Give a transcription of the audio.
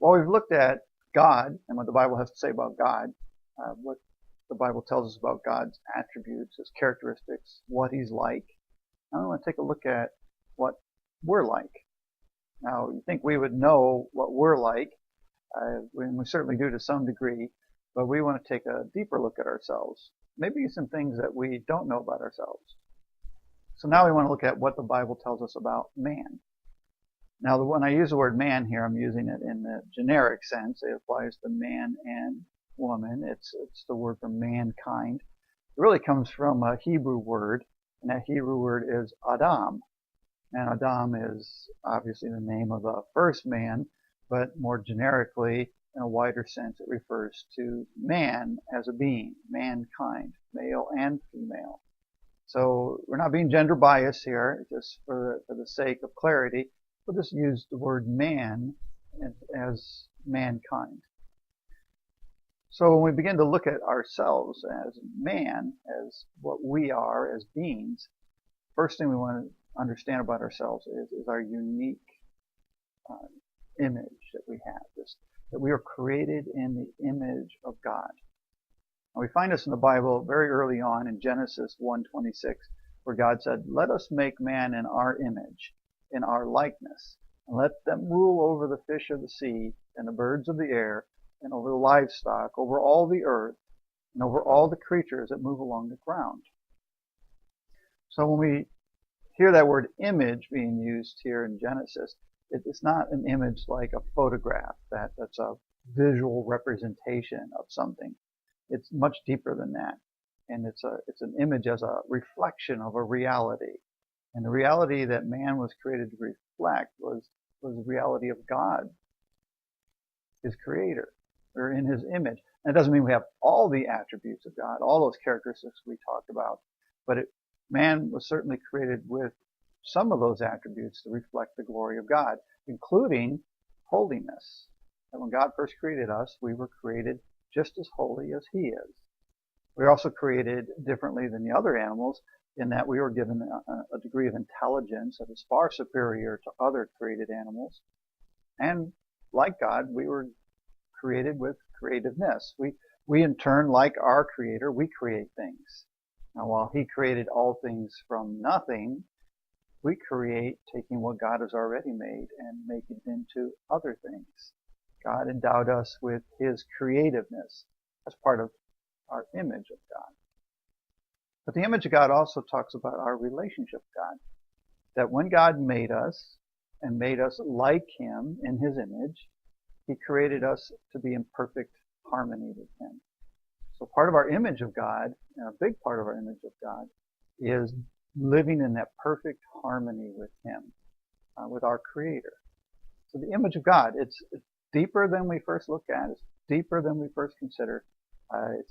Well, we've looked at God and what the Bible has to say about God, what the Bible tells us about God's attributes, his characteristics, what he's like. Now we want to take a look at what we're like. Now, you think we would know what we're like, and we certainly do to some degree, but we want to take a deeper look at ourselves. Maybe some things that we don't know about ourselves. So now we want to look at what the Bible tells us about man. Now, when I use the word man here, I'm using it in the generic sense. It applies to man and woman. It's the word for mankind. It really comes from a Hebrew word, and that Hebrew word is Adam. And Adam is obviously the name of the first man, but more generically, in a wider sense, it refers to man as a being, mankind, male and female. So we're not being gender biased here, just for the sake of clarity. We'll just use the word man as mankind. So when we begin to look at ourselves as man, as what we are as beings, first thing we want to understand about ourselves is our unique image that we have, that we are created in the image of God. And we find this in the Bible very early on in Genesis 1:26, where God said, "Let us make man in our image, in our likeness, and let them rule over the fish of the sea and the birds of the air and over the livestock, over all the earth, and over all the creatures that move along the ground." So when we hear that word image being used here in Genesis, it's not an image like a photograph that's a visual representation of something. It's much deeper than that. And it's an image as a reflection of a reality. And the reality that man was created to reflect was the reality of God, his creator. We're in his image. And it doesn't mean we have all the attributes of God, all those characteristics we talked about, but man was certainly created with some of those attributes to reflect the glory of God, including holiness. And when God first created us, we were created just as holy as he is. We were also created differently than the other animals in that we were given a degree of intelligence that is far superior to other created animals. And like God, we were created with creativeness. We in turn, like our creator, we create things. Now, while he created all things from nothing, we create taking what God has already made and making it into other things. God endowed us with his creativeness as part of our image of God. But the image of God also talks about our relationship with God. That when God made us and made us like him in his image, he created us to be in perfect harmony with him. So part of our image of God, and a big part of our image of God, is living in that perfect harmony with him, with our creator. So the image of God, it's deeper than we first look at. It's deeper than we first consider. It's